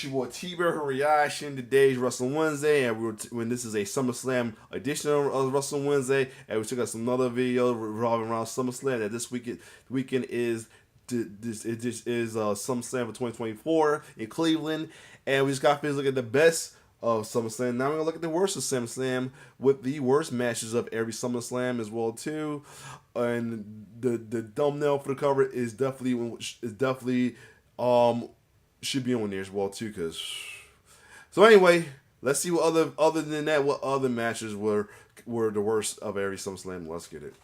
your boy T-Bear reaction. Today's Wrestling Wednesday, and when this is a SummerSlam edition of Wrestling Wednesday, and we took out another video revolving around SummerSlam. That this weekend is SummerSlam for 2024 in Cleveland, and we just got to look at the best of SummerSlam. Now we're gonna look at the worst of SummerSlam with the worst matches of every SummerSlam as well too. And the thumbnail for the cover is definitely should be on there as well too. So anyway, let's see what other than that, what other matches were the worst of every SummerSlam. Let's get it.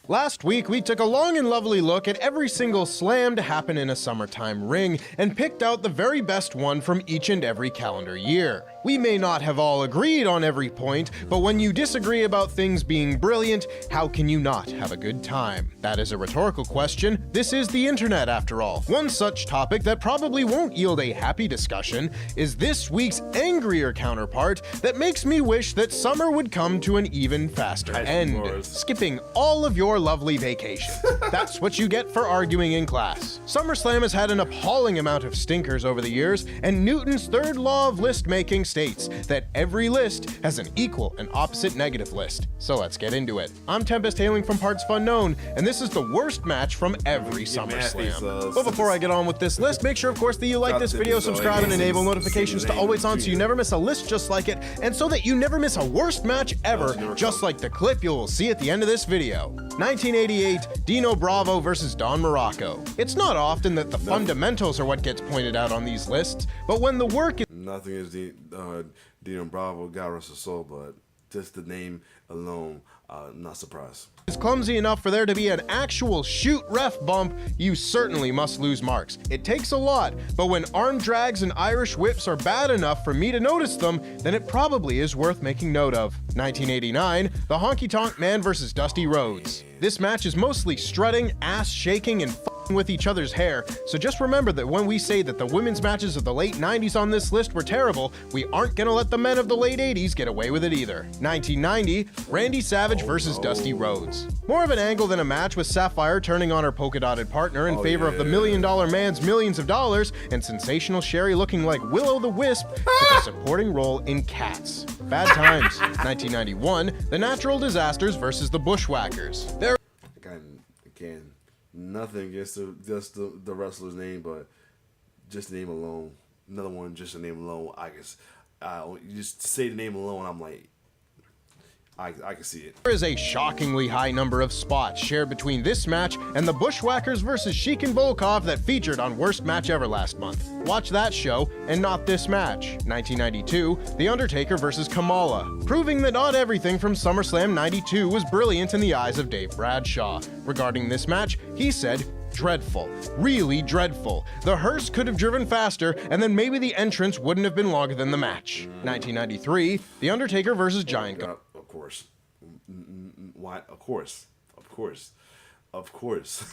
Last week, we took a long and lovely look at every single slam to happen in a summertime ring and picked out the very best one from each and every calendar year. We may not have all agreed on every point, but when you disagree about things being brilliant, how can you not have a good time? That is a rhetorical question. This is the internet, after all. One such topic that probably won't yield a happy discussion is this week's angrier counterpart that makes me wish that summer would come to an even faster end, skipping all of your lovely vacation. That's what you get for arguing in class. SummerSlam has had an appalling amount of stinkers over the years, and Newton's third law of list making states that every list has an equal and opposite negative list. So let's get into it. I'm Tempest, hailing from partsFUNknown, and this is the worst match from every SummerSlam. But before I get on with this list, make sure of course that you like this video, subscribe, and enable notifications to always on so you never miss a list just like it, and so that you never miss a worst match ever, just like the clip you'll see at the end of this video. 1988, Dino Bravo versus Don Morocco. It's not often that the fundamentals are what gets pointed out on these lists, but when the work is nothing is Dino Bravo, God rest his soul, but just the name alone, not surprised. Is clumsy enough for there to be an actual shoot ref bump, you certainly must lose marks. It takes a lot, but when arm drags and Irish whips are bad enough for me to notice them, then it probably is worth making note of. 1989, the Honky Tonk Man versus Dusty Rhodes. This match is mostly strutting, ass shaking, and with each other's hair, so just remember that when we say that the women's matches of the late 90s on this list were terrible, we aren't gonna let the men of the late 80s get away with it either. 1990, Randy Savage versus Dusty Rhodes. More of an angle than a match, with Sapphire turning on her polka-dotted partner in favor of the $1 Million Man's millions of dollars, and sensational Sherry looking like Will-O-the-Wisp took a supporting role in Cats. Bad times. 1991, The Natural Disasters versus the Bushwhackers. Again, nothing against the wrestler's name, but just the name alone. Another one, just the name alone. I guess you just say the name alone, I'm like, I can see it. There is a shockingly high number of spots shared between this match and the Bushwhackers versus Sheik and Volkov that featured on Worst Match Ever last month. Watch that show and not this match. 1992, The Undertaker versus Kamala, proving that not everything from SummerSlam 92 was brilliant in the eyes of Dave Bradshaw. Regarding this match, he said, dreadful. Really dreadful. The hearse could have driven faster, and then maybe the entrance wouldn't have been longer than the match. 1993, The Undertaker versus Giant Of course. What? Of course.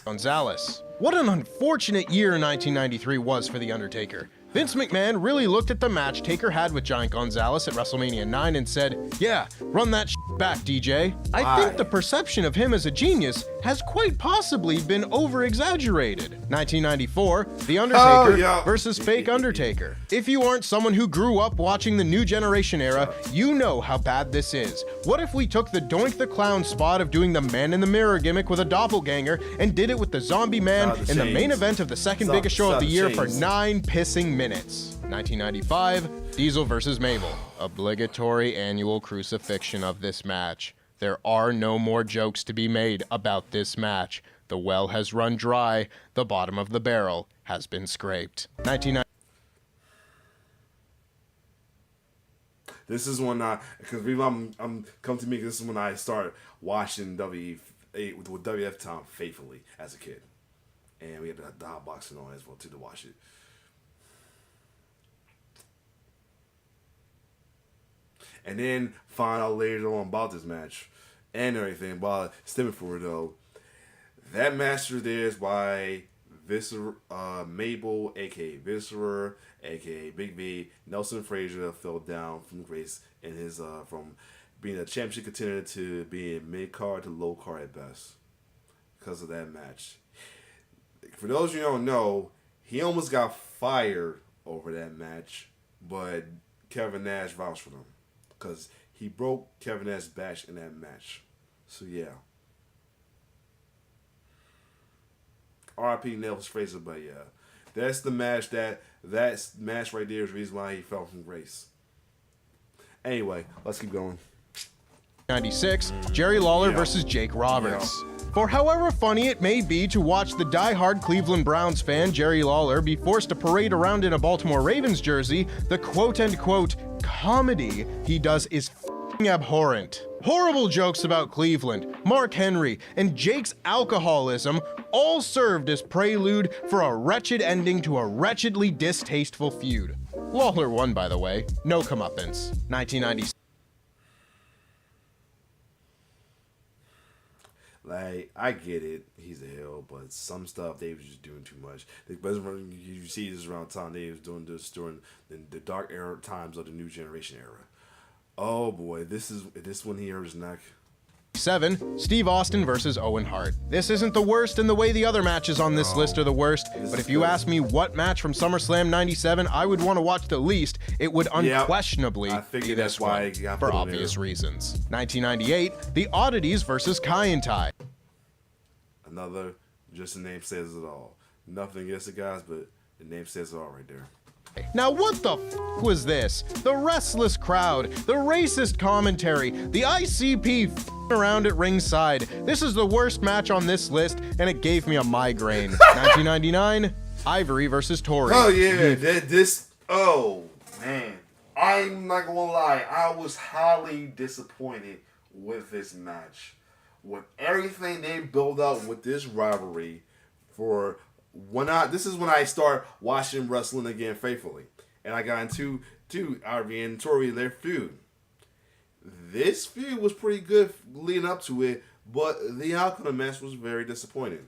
Gonzalez. What an unfortunate year 1993 was for The Undertaker. Vince McMahon really looked at the match Taker had with Giant Gonzalez at WrestleMania 9 and said, yeah, run that back, DJ. I think the perception of him as a genius has quite possibly been over-exaggerated. 1994, The Undertaker versus Fake Undertaker. If you aren't someone who grew up watching the New Generation era, you know how bad this is. What if we took the Doink the Clown spot of doing the Man in the Mirror gimmick with a doppelganger and did it with the Zombie Man in the main event of the second biggest show of the year for 9 pissing minutes? 1995, Diesel versus Mabel. Obligatory annual crucifixion of this match. There are no more jokes to be made about this match. The well has run dry. The bottom of the barrel has been scraped. 1990. This is when because I'm come to me. This is when I started watching WF Tom faithfully as a kid, and we had the hot boxing on as well too to watch it. And then find out later on about this match and everything. But stemming forward though, that match there is by Mabel, aka Viscera, aka Big V. Nelson Frazier fell down from grace in his from being a championship contender to being mid card to low card at best because of that match. For those of you who don't know, he almost got fired over that match but Kevin Nash vouched for them because he broke Kevin Nash's back in that match. So yeah. R.I.P. Nelson Fraser, but yeah, that's the match that match right there is the reason why he fell from grace. Anyway, let's keep going. 96, Jerry Lawler versus Jake Roberts. For however funny it may be to watch the die-hard Cleveland Browns fan Jerry Lawler be forced to parade around in a Baltimore Ravens jersey, the quote-unquote comedy he does is f***ing abhorrent. Horrible jokes about Cleveland, Mark Henry, and Jake's alcoholism all served as prelude for a wretched ending to a wretchedly distasteful feud. Lawler won, by the way. No comeuppance. 1996. Like, I get it, he's a heel, but some stuff they was just doing too much. You see this around the time they was doing this during the dark era times of the New Generation era. Oh boy, this when he hurt his neck. 7, Steve Austin versus Owen Hart. This isn't the worst in the way the other matches on this list are the worst, but if you ask me what match from SummerSlam 97 I would want to watch the least, it would unquestionably be this one, for obvious reasons. 1998, The Oddities versus Kai and Tai. Another, just the name says it all. Nothing against the guys, but the name says it all right there. Now what the f was this? The restless crowd, the racist commentary, the ICP around at ringside. This is the worst match on this list, and it gave me a migraine. 1999, Ivory versus Tori. Oh yeah, oh man. I'm not gonna lie, I was highly disappointed with this match. With everything they built up with this rivalry for this is when I start watching wrestling again faithfully. And I got into Ivory and Tori, their feud. This feud was pretty good leading up to it, but the outcome of the match was very disappointing.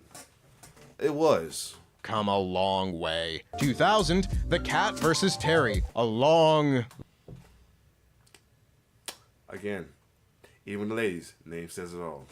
It was. Come a long way. 2000, The Cat versus Terry. A long... Again, even the ladies, name says it all.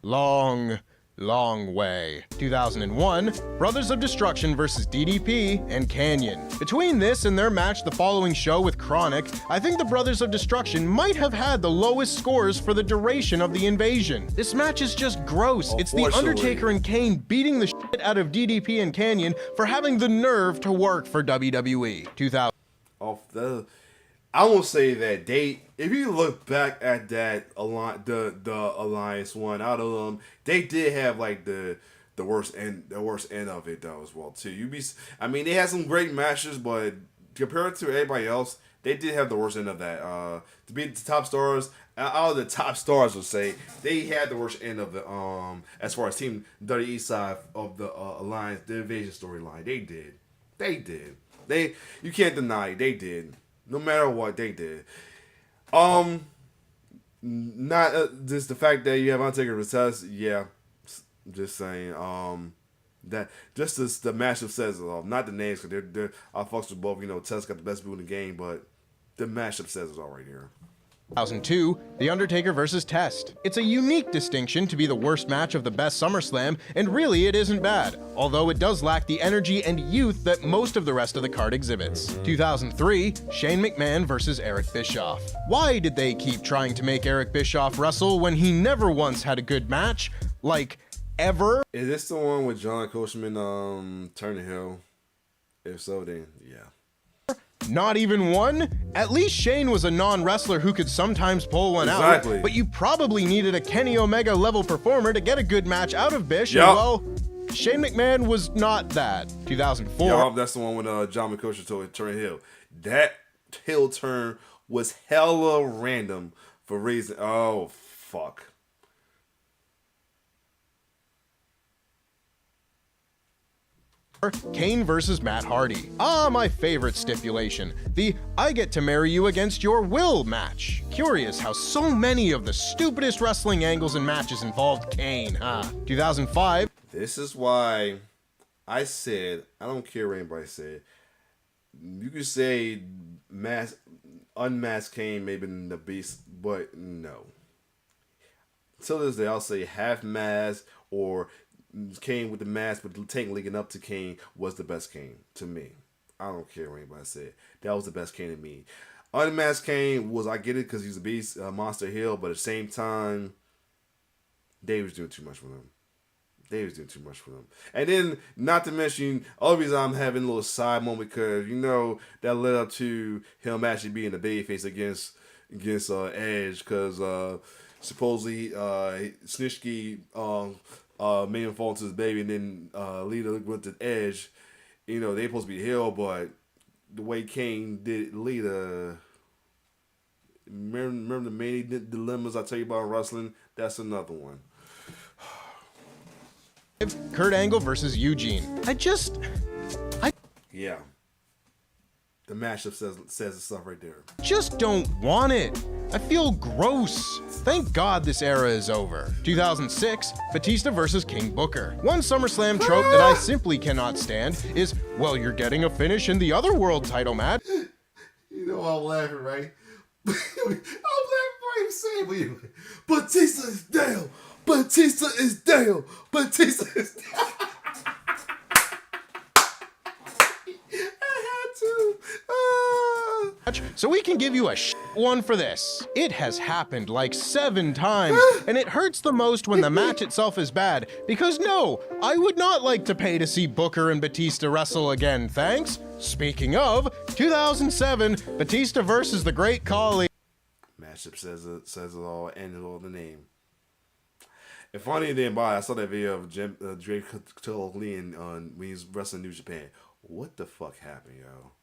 Long way. 2001, Brothers of Destruction versus DDP and Canyon. Between this and their match the following show with Chronic, I think the Brothers of Destruction might have had the lowest scores for the duration of the invasion. This match is just gross. It's The Undertaker and Kane beating the shit out of DDP and Canyon for having the nerve to work for WWE. 2000. I won't say that if you look back at that the Alliance one out of them, they did have like the worst end of it though as well too. They had some great matches, but compared to everybody else, they did have the worst end of that. To be the top stars, out of the top stars would say they had the worst end of the as far as Team WWE side of the Alliance, the Invasion storyline. They did. You can't deny they did. No matter what they did, not just the fact that you have Undertaker versus Test. Yeah, just saying. That just as the matchup says it all. Not the names, because they're I fucks with both. Test got the best move in the game, but the matchup says it all right here. 2002, The Undertaker versus Test. It's a unique distinction to be the worst match of the best SummerSlam, and really it isn't bad, although it does lack the energy and youth that most of the rest of the card exhibits. 2003, Shane McMahon versus Eric Bischoff. Why did they keep trying to make Eric Bischoff wrestle when he never once had a good match? Like, ever? Is this the one with John Coachman, Turner Hill? If so, then yeah. Not even one? At least Shane was a non-wrestler who could sometimes pull one out, but you probably needed a Kenny Omega level performer to get a good match out of Bish, and well, Shane McMahon was not that. 2004. Yup, that's the one with John McCosher told Turner Hill. That heel turn was hella random for reason. Oh, fuck. Kane versus Matt Hardy. My favorite stipulation. The I get to marry you against your will match. Curious how so many of the stupidest wrestling angles and matches involved Kane, huh? 2005. This is why I said, I don't care what anybody said. You could say unmasked Kane may have been the beast, but no. Till this day, I'll say half mask or Kane with the mask, but the tank linking up to Kane was the best Kane to me. I don't care what anybody said. That was the best Kane to me. Unmasked Kane was, I get it because he's a beast, Monster Hill, but at the same time, Dave was doing too much for him. And then, not to mention, other reason I'm having a little side moment because, that led up to him actually being the babyface against Edge because supposedly Snitsky made him fall into his baby and then Lita went to Edge. They supposed to be heel, but the way Kane did Lita, remember the many dilemmas I tell you about in wrestling? That's another one. Kurt Angle versus Eugene. Yeah. The matchup says itself right there. Just don't want it. I feel gross. Thank God this era is over. 2006, Batista versus King Booker. One SummerSlam trope that I simply cannot stand is, well, you're getting a finish in the other world title match. I'm laughing, right? I'm laughing while you say it. Batista is down. Batista is down. Batista is down. So we can give you a one for this. It has happened like 7 times, and it hurts the most when the match itself is bad, because no, I would not like to pay to see Booker and Batista wrestle again, thanks. Speaking of, 2007, Batista versus the Great Khali. Matchup says it all, and all the name. And funny thing about it, I saw that video of Drake Khali when he's wrestling New Japan. What the fuck happened, yo?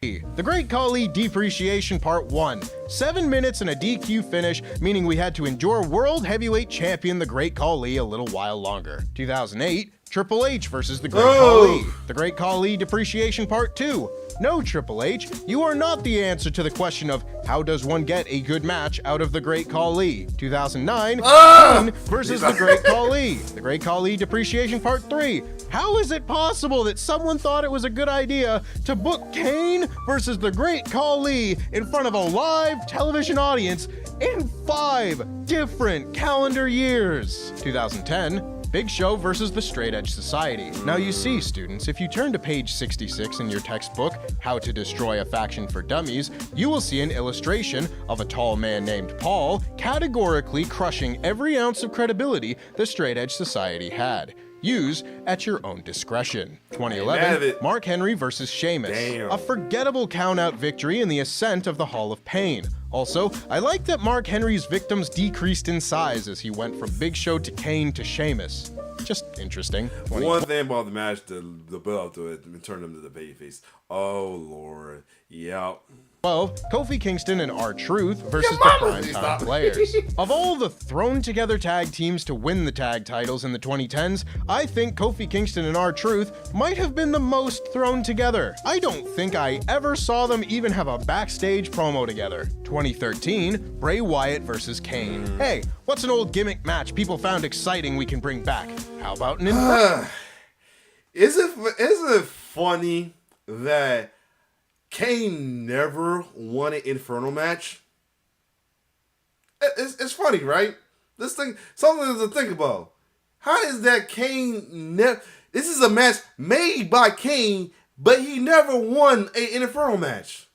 The Great Khali Depreciation Part 1. 7 minutes and a DQ finish, meaning we had to endure World Heavyweight Champion the Great Khali a little while longer. 2008, Triple H versus the Great Khali. The Great Khali Depreciation Part 2. No, Triple H, you are not the answer to the question of how does one get a good match out of the Great Khali. 2009, Kane versus the Great Khali. The Great Khali Depreciation Part 3. How is it possible that someone thought it was a good idea to book Kane versus the Great Khali in front of a live television audience in 5 different calendar years? 2010, Big Show versus the Straight Edge Society. Now you see, students, if you turn to page 66 in your textbook, How to Destroy a Faction for Dummies, you will see an illustration of a tall man named Paul categorically crushing every ounce of credibility the Straight Edge Society had. Use at your own discretion. 2011, Mark Henry versus Sheamus. A forgettable count-out victory in the ascent of the Hall of Pain. Also, I like that Mark Henry's victims decreased in size as he went from Big Show to Kane to Sheamus. Just interesting. One thing about the match, the build to it, and turn him to the babyface. Oh, Lord. Yep. 12, Kofi Kingston and R-Truth versus the Primetime Players. Of all the thrown-together tag teams to win the tag titles in the 2010s, I think Kofi Kingston and R-Truth might have been the most thrown together. I don't think I ever saw them even have a backstage promo together. 2013, Bray Wyatt versus Kane. Hey, what's an old gimmick match people found exciting we can bring back? How about an Is it funny that Kane never won an Inferno match? It's funny, right? Something to think about. How is that Kane never? This is a match made by Kane, but he never won an Inferno match.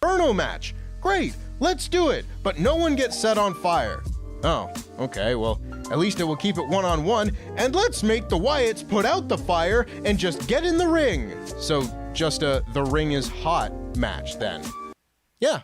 Inferno match. Great, let's do it. But no one gets set on fire. Oh, okay, well, at least it will keep it one-on-one, and let's make the Wyatts put out the fire and just get in the ring. So, just a the ring is hot match then. Yeah,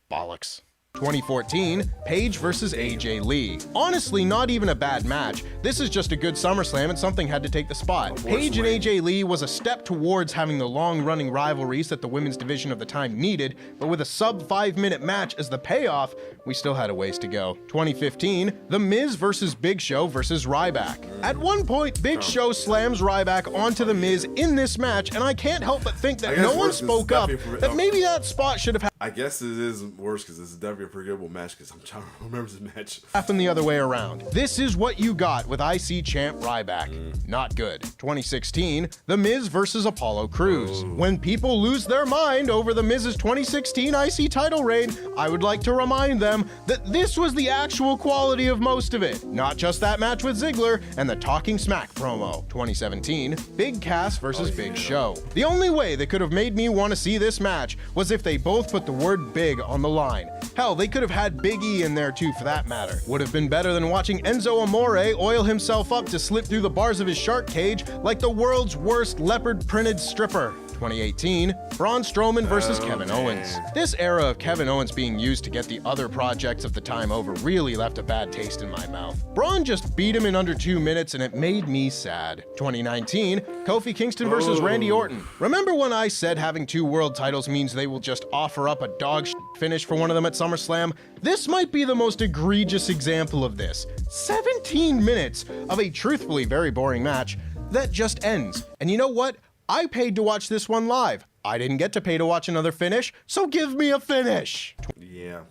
bollocks. 2014, Paige versus AJ Lee. Honestly, not even a bad match. This is just a good SummerSlam and something had to take the spot. Paige and AJ Lee was a step towards having the long-running rivalries that the women's division of the time needed, but with a sub-5-minute match as the payoff, we still had a ways to go. 2015, The Miz versus Big Show versus Ryback. At one point, Big Show slams Ryback onto The Miz in this match, and I can't help but think that no one spoke up that maybe that spot should have happened. I guess it is worse because it's definitely be a forgettable match because I'm trying to remember this match. Happened the other way around. This is what you got with IC champ Ryback. Not good. 2016, The Miz versus Apollo Crews. When people lose their mind over The Miz's 2016 IC title reign, I would like to remind them that this was the actual quality of most of it. Not just that match with Ziggler and the Talking Smack promo. 2017, Big Cass versus Big Show. The only way they could have made me want to see this match was if they both put the word big on the line. Hell, they could have had Big E in there too for that matter. Would have been better than watching Enzo Amore oil himself up to slip through the bars of his shark cage like the world's worst leopard-printed stripper. 2018, Braun Strowman versus Kevin Owens. This era of Kevin Owens being used to get the other projects of the time over really left a bad taste in my mouth. Braun just beat him in under 2 minutes and it made me sad. 2019, Kofi Kingston versus Randy Orton. Remember when I said having 2 world titles means they will just offer up a dog shit finish for one of them at SummerSlam? This might be the most egregious example of this. 17 minutes of a truthfully very boring match that just ends. And you know what? I paid to watch this one live. I didn't get to pay to watch another finish, so give me a finish. Yeah.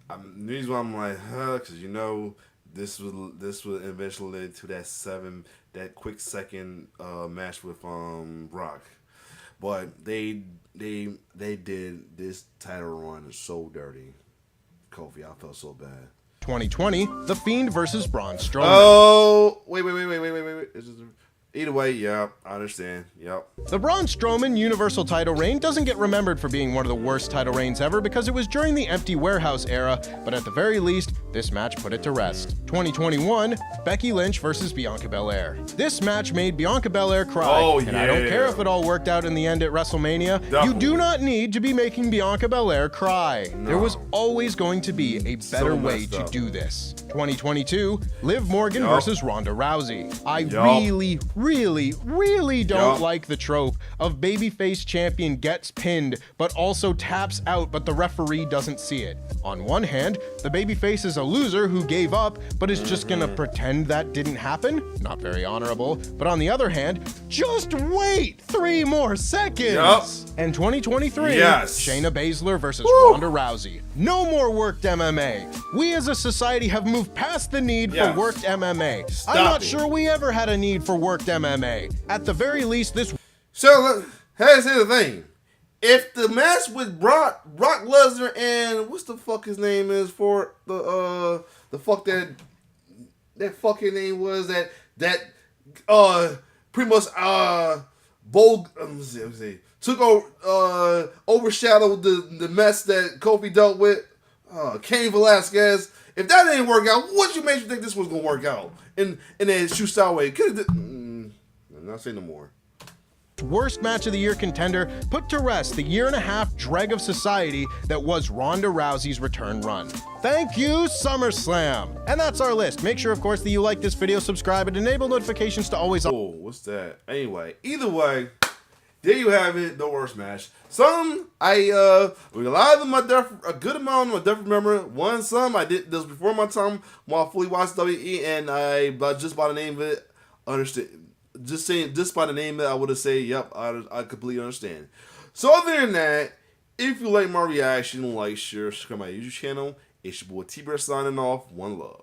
The reason why I'm like, because you know, this would eventually lead to that quick second match with Brock. But they did this title run so dirty. Kofi, I felt so bad. 2020, The Fiend versus Braun Strowman. Oh, wait. Either way, yeah, I understand. Yep. The Braun Strowman Universal title reign doesn't get remembered for being one of the worst title reigns ever because it was during the empty warehouse era, but at the very least, this match put it to rest. 2021, Becky Lynch versus Bianca Belair. This match made Bianca Belair cry, and I don't care if it all worked out in the end at WrestleMania. Definitely. You do not need to be making Bianca Belair cry. No. There was always going to be a better way to do this. 2022, Liv Morgan versus Ronda Rousey. I really don't like the trope of babyface champion gets pinned but also taps out but the referee doesn't see it. On one hand, the babyface is a loser who gave up but is just gonna pretend that didn't happen. Not very honorable. But on the other hand, just wait 3 more seconds. And 2023, Shayna Baszler versus Ronda Rousey. No more worked MMA. We as a society have moved past the need for worked MMA. I'm not sure we ever had a need for worked MMA. At the very least, this... So, here's the thing. If the match with Brock Lesnar and what's the fuck his name is for the fuck that fucking name was that pretty much bold, let me see, took over overshadowed the mess that Kofi dealt with, Cain Velasquez. If that didn't work out, what you made you think this was gonna work out in a shoot style way? Could have. Not say no more. Worst match of the year contender put to rest the 1.5-year dreg of society that was Ronda Rousey's return run. Thank you, SummerSlam! And that's our list. Make sure, of course, that you like this video, subscribe, and enable notifications to always... Oh, what's that? Anyway, either way, there you have it, the worst match. Some, a lot of them a good amount of them I definitely remember. Some I did, this was before my time while I fully watched WWE, and just by the name of it, understand. Just by the name of it, I would have said, yep, I completely understand. So other than that, if you like my reaction, like, share, subscribe to my YouTube channel. It's your boy T-Bear signing off. One love.